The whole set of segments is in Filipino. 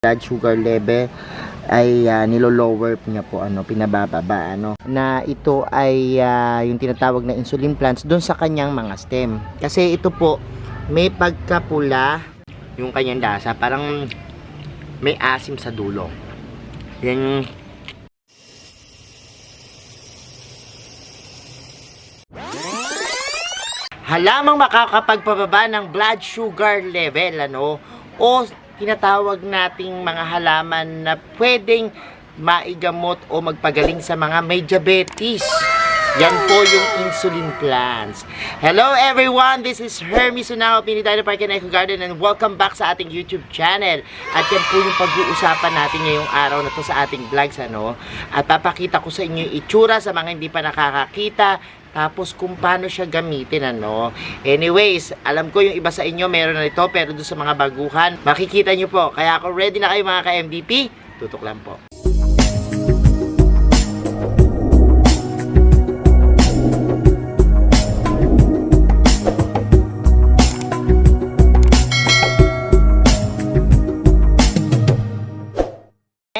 blood sugar level ay nilo-lower niya po, pinabababa, na ito ay yung tinatawag na insulin plants doon sa kanyang mga stem. Kasi ito po may pagkapula yung kanyang lasa, parang may asim sa dulo. Yan. Halamang makakapagpababa ng blood sugar level, o tinatawag nating mga halaman na pwedeng maigamot o magpagaling sa mga may diabetes. Yan po yung insulin plants. Hello everyone, this is Hermes Sunao, Pini Dino Park and Eco Garden, and welcome back sa ating YouTube channel. At yan po yung pag-uusapan natin ngayong araw na to sa ating vlogs, At papakita ko sa inyo yung itsura sa mga hindi pa nakakakita, tapos kung paano siya gamitin, Anyways, alam ko yung iba sa inyo meron na ito, pero doon sa mga baguhan, makikita nyo po. Kaya ako ready na kayo mga ka-MVP, tutok lang po.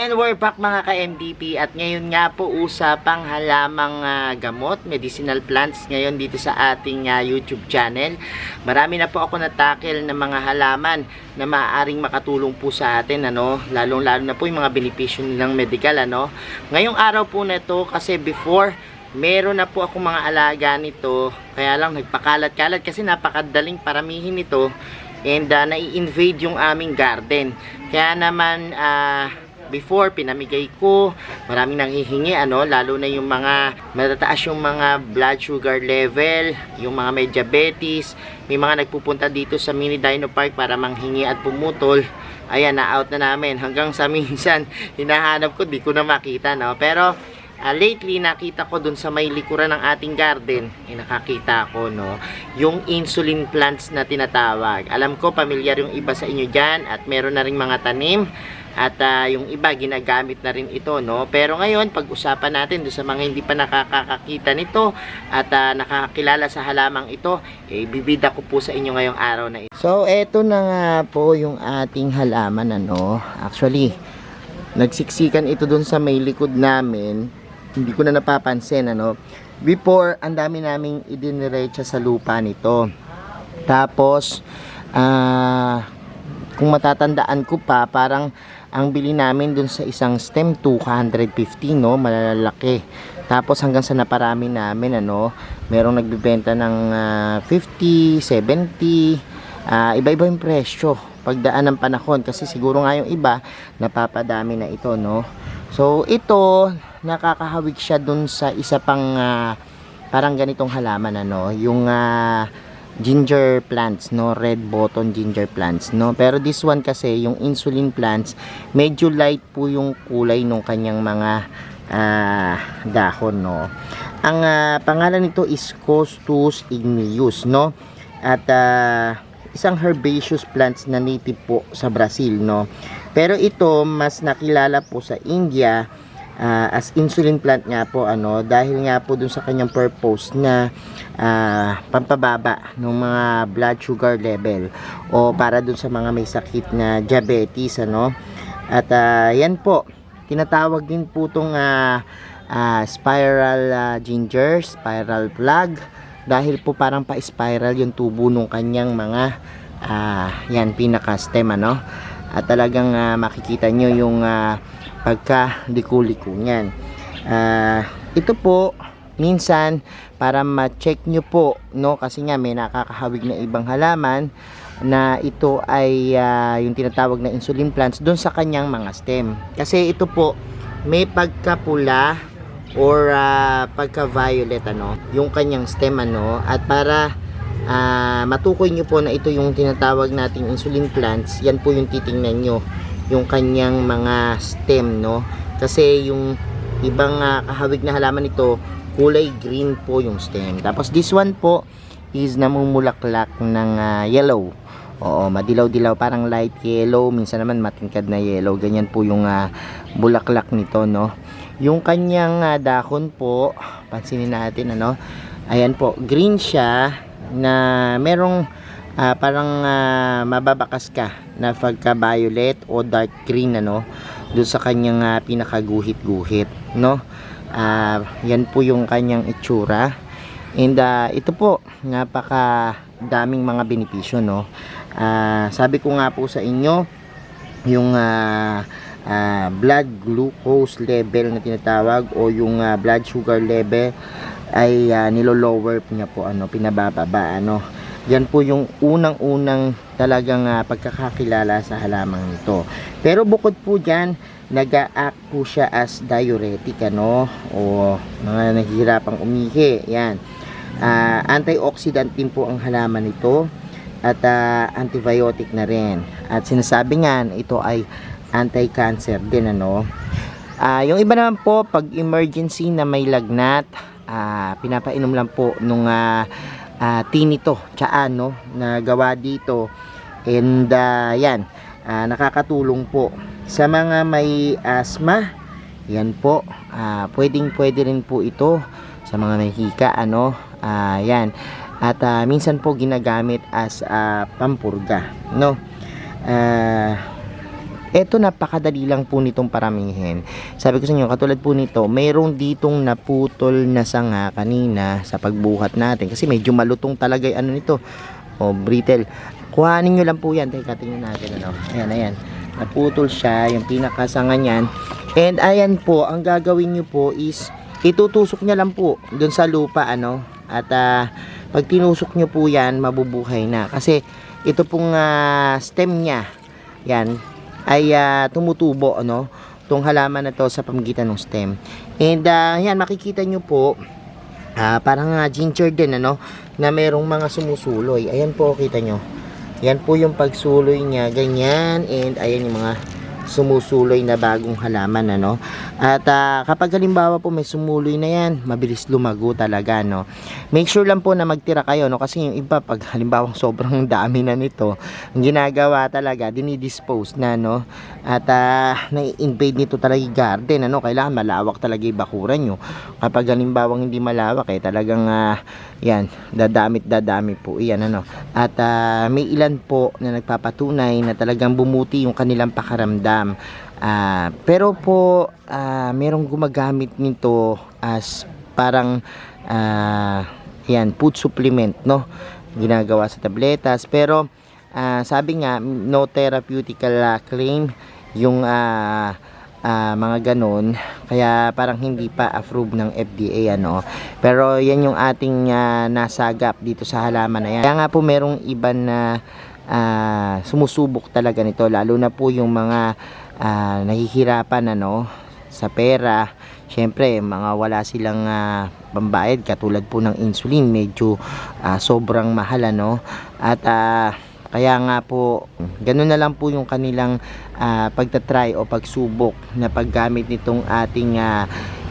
And we're back mga ka-MDP, at ngayon nga po usapang halamang gamot, medicinal plants ngayon dito sa ating YouTube channel. Marami na po ako natakil ng mga halaman na maaaring makatulong po sa atin, lalong-lalo na po yung mga benepisyo nilang medical, Ngayong araw po na ito, kasi before meron na po akong mga alaga nito, kaya lang nagpakalat-kalat kasi napakadaling paramihin nito, and nai-invade yung aming garden. Kaya naman before, pinamigay ko, maraming nanghihingi, lalo na yung mga matataas yung mga blood sugar level, yung mga may diabetes, may mga nagpupunta dito sa Mini Dino Park para manghingi at pumutol. Ayan, na-out na namin. Hanggang sa minsan, hinahanap ko, di ko na makita, Pero, lately, nakita ko dun sa may likuran ng ating garden, nakakita ko, yung insulin plants na tinatawag. Alam ko, pamilyar yung iba sa inyo dyan, at meron na rin mga tanim, at yung iba ginagamit na rin ito, Pero ngayon, pag-usapan natin doon sa mga hindi pa nakakakita nito at nakakakilala sa halamang ito, bibida ko po sa inyo ngayong araw na ito. So, eto na nga po yung ating halaman, Actually, nagsiksikan ito doon sa may likod namin. Hindi ko na napapansin, Before, ang dami naming idiniretsa sa lupa nito. Tapos, kung matatandaan ko pa, parang ang bili namin dun sa isang stem 250, malalaki. Tapos hanggang sa naparami namin, merong nagbebenta ng 50, 70, iba-iba yung presyo pagdaan ng panahon, kasi siguro nga yung iba napapadami na ito, So ito, nakakahawig siya dun sa isa pang parang ganitong halaman, yung ginger plants, red button ginger plants, pero this one kasi, yung insulin plants, medyo light po yung kulay ng kanyang mga dahon, Ang pangalan nito is Costus igneus, at isang herbaceous plants na native po sa Brazil, pero ito mas nakilala po sa India as insulin plant nga po, dahil nga po dun sa kanyang purpose na pampababa ng mga blood sugar level, o para dun sa mga may sakit na diabetes, at yan po, tinatawag din po itong spiral ginger, spiral plug, dahil po parang pa-spiral yung tubo ng kanyang mga yan, pinaka stem, at talagang makikita nyo yung pagka liko-liko niyan. Ito po minsan para ma-check nyo po, kasi nga may nakakahawig na ibang halaman na ito ay yung tinatawag na insulin plants doon sa kanyang mga stem. Kasi ito po may pagkapula or pagka-violet, yung kanyang stem, at para matukoy nyo po na ito yung tinatawag nating insulin plants, yan po yung titingnan nyo, yung kanyang mga stem, kasi yung ibang kahawig na halaman ito, kulay green po yung stem. Tapos this one po is namumulaklak ng yellow. Oo, madilaw-dilaw, parang light yellow, minsan naman matingkad na yellow. Ganyan po yung bulaklak nito, Yung kanyang dahon po, pansinin natin, ayan po, green siya, na merong parang mababakas ka na pagka-violet o dark green ano doon sa kanyang pinakaguhit-guhit, no? Yan po yung kanyang itsura. And ito po, napaka daming mga benepisyo, no? Sabi ko nga po sa inyo, yung blood glucose level na tinatawag o yung blood sugar level ay nilo-lower niya po, pinabababa, Yan po yung unang-unang talagang pagkakakilala sa halamang nito. Pero bukod po dyan, nag-a-act po siya as diuretic, o mga nahihirapang umihi. Yan. Antioxidant din po ang halaman nito at antibiotic na rin. At sinasabi nga, ito ay anti-cancer din, yung iba naman po, pag emergency na may lagnat, pinapainom lang po nung tinito, tsaan, na gawa dito. And yan, nakakatulong po sa mga may asthma. Yan po, pwede rin po ito sa mga may hika, yan. At minsan po ginagamit as pampurga, eto, napakadali lang po nitong paramihin. Sabi ko sa inyo, katulad po nito, mayroong ditong naputol na sanga kanina sa pagbuhat natin. Kasi medyo malutong talaga yung nito. O, brittle. Kuhanin nyo lang po yan. Teka, tingnan natin, Ayan. Naputol siya, yung pinakasanga niyan. And ayan po, ang gagawin nyo po is, itutusok nyo lang po dun sa lupa, At pag tinusok nyo po yan, mabubuhay na. Kasi, ito pong stem niya, yan, ay tumutubo, itong halaman na to sa pamagitan ng stem. And yan, makikita nyo po parang ginger din, na merong mga sumusuloy. Ayan po, kita nyo, yan po yung pagsuloy niya, ganyan. And ayan yung mga sumusuloy na bagong halaman, At kapag halimbawa po may sumuloy na yan, mabilis lumago talaga, Make sure lang po na magtira kayo, kasi yung iba, pag halimbawa sobrang dami na nito, ang ginagawa talaga, dinidispose na, At na-invade nito talaga yung garden, Kailangan malawak talaga yung bakuran nyo. Kapag halimbawa hindi malawak, talagang yan, dadami po yan, At may ilan po na nagpapatunay na talagang bumuti yung kanilang pakaramdam. Pero po merong gumagamit nito as parang yan, food supplement, ginagawa sa tabletas. Pero sabi nga, no therapeutical claim yung mga ganon, kaya parang hindi pa approve ng FDA, pero yan yung ating nasagap dito sa halaman na yan. Kaya nga po merong iba na sumusubok talaga nito, lalo na po yung mga nahihirapan sa pera. Syempre, mga wala silang pambayad, katulad po ng insulin, medyo sobrang mahal, At kaya nga po, ganun na lang po yung kanilang pagtatry o pagsubok na paggamit nitong ating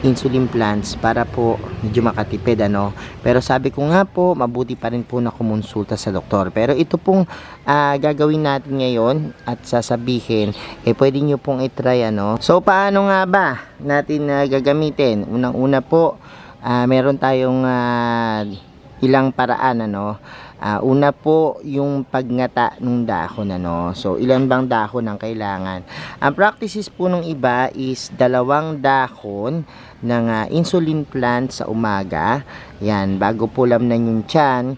insulin plants para po medyo makatipid, Pero sabi ko nga po, mabuti pa rin po na kumonsulta sa doktor. Pero ito pong gagawin natin ngayon at sasabihin, pwede nyo pong itry, So, paano nga ba natin gagamitin? Unang-una po, meron tayong ilang paraan, una po yung pagngata ng dahon, So, ilan bang dahon ang kailangan? Ang practices po ng iba is 2 dahon ng insulin plant sa umaga. Yan, bago po lamnan yung tiyan,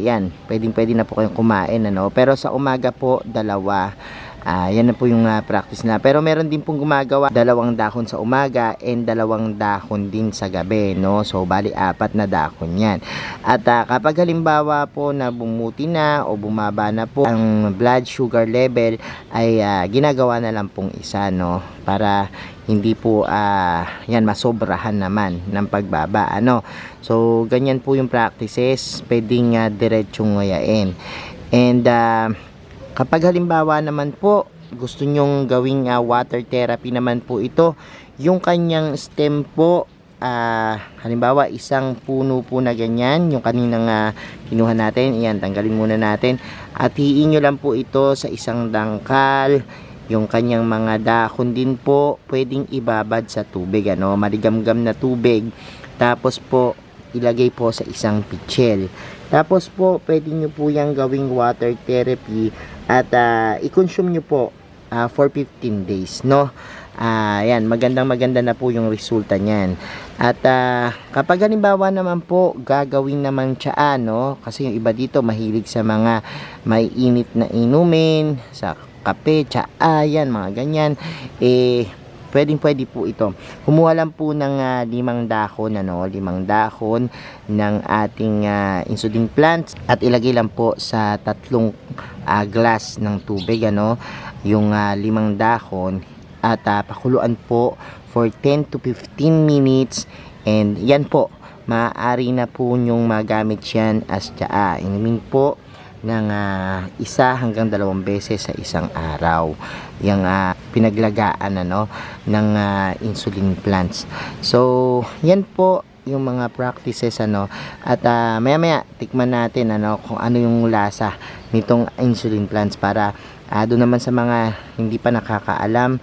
yan, pwede na po kayong kumain, Pero sa umaga po, 2. Yan na po yung practice na. Pero meron din pong gumagawa 2 dahon sa umaga and 2 dahon din sa gabi, So, bali 4 na dahon yan. At kapag halimbawa po na bumuti na o bumaba na po ang blood sugar level, ay ginagawa na lang pong isa, para hindi po yan masobrahan naman ng pagbaba, So, ganyan po yung practices. Pwedeng diretsong ngayain. And kapag halimbawa naman po gusto nyong gawing water therapy naman po ito, yung kanyang stem po, halimbawa isang puno po na ganyan, yung kaninang kinuha natin, yan, tanggalin muna natin at hiin nyo lang po ito sa isang dangkal. Yung kanyang mga dahon din po pwedeng ibabad sa tubig, maligamgam na tubig, tapos po ilagay po sa isang pitchel. Tapos po, pwede nyo po yung gawing water therapy at i-consume nyo po for 15 days, no? Yan, maganda na po yung resulta niyan. At kapag halimbawa naman po gagawin naman tiyaan, no? Kasi yung iba dito mahilig sa mga may init na inumin, sa kape, tsaa, yan, mga ganyan. Pwede po ito. Kumuha lang po ng 5 dahon, 5 dahon ng ating insulin plants at ilagay lang po sa 3 glass ng tubig, yung 5 dahon at pakuluan po for 10 to 15 minutes, and yan po, maaari na po nyong magamit yan as tsaa. Inumin po ng 1 hanggang 2 beses sa isang araw yung pinaglagaan ng insulin plants. So yan po yung mga practices, at maya tikman natin kung ano yung lasa nitong insulin plants para doon naman sa mga hindi pa nakakaalam,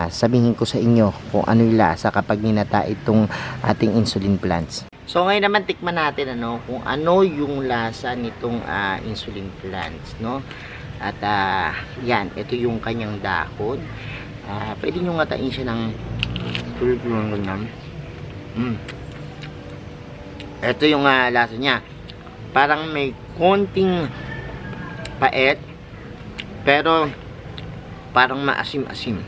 sabihin ko sa inyo kung ano yung lasa kapag ninata itong ating insulin plants. So ngayon naman tikman natin kung ano yung lasa nitong insulin plants, At yan, ito yung kanyang dahon. Pwede nyo ngatain siya ng tulad ng ganyan. Ito yung lasa niya. Parang may konting pait, pero parang maasim-asim,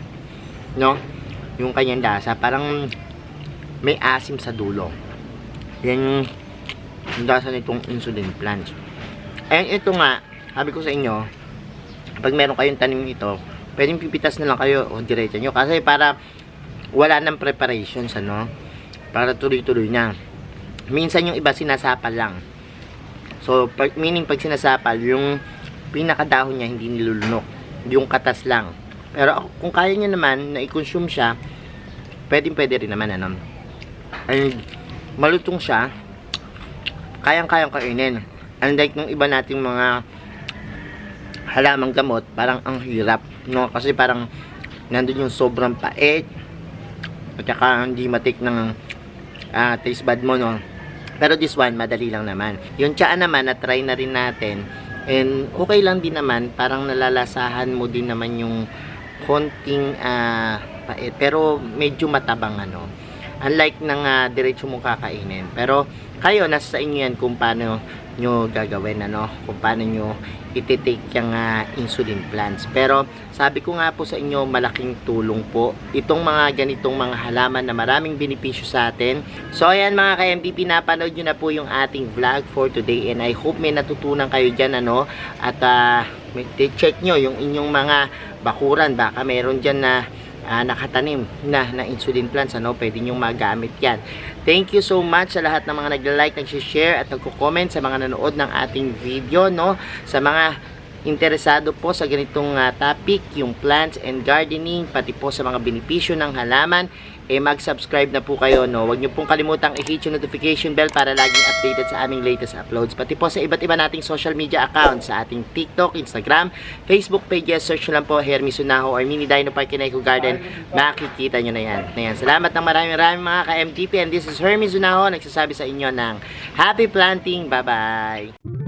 yung kanyang lasa, parang may asim sa dulo. Yan yung lasa nitong insulin plants. And ito nga, sabi ko sa inyo, pag meron kayong tanim ito, pwedeng pipitas na lang kayo o diretso nyo, kasi para wala ng preparations, para tuloy-tuloy na. Minsan yung iba sinasapal lang. So meaning pag sinasapal, yung pinakadahon niya hindi nilulunok, yung katas lang. Pero kung kaya nyo naman na i-consume siya, pwede rin naman, and malutong siya, kayang-kayang kainin. Unlike nung iba nating mga halamang gamot, parang ang hirap, kasi parang nandun yung sobrang pait at saka hindi matik ng taste bud mo, Pero this one, madali lang naman. Yung tsaa naman, na-try na rin natin, and okay lang din naman, parang nalalasahan mo din naman yung konting pait, pero medyo matabang, unlike ng diretso mong kakainin. Pero kayo, nasa sa inyo yan kung paano nyo gagawin, kung paano nyo ititake yung insulin plants. Pero sabi ko nga po sa inyo, malaking tulong po itong mga ganitong mga halaman na maraming benepisyo sa atin. So ayan mga ka-MDP, napanood nyo na po yung ating vlog for today, and I hope may natutunan kayo dyan, at check nyo yung inyong mga bakuran, baka meron dyan na nakatanim na insulin plants, pwede nyo magamit yan. Thank you so much sa lahat ng mga nagla-like, nag-share at nagko-comment, sa mga nanood ng ating video, sa mga interesado po sa ganitong topic, yung plants and gardening, pati po sa mga benepisyo ng halaman, mag-subscribe na po kayo, Huwag nyo pong kalimutang i-hit yung notification bell para laging updated sa aming latest uploads. Pati po sa iba't iba nating social media accounts, sa ating TikTok, Instagram, Facebook pages, search nyo lang po Hermy Sunaho or Mini Dino Park in Eco Garden, makikita nyo na yan. Salamat ng maraming mga ka-MTP, and this is Hermy Sunaho, nagsasabi sa inyo ng happy planting. Bye-bye!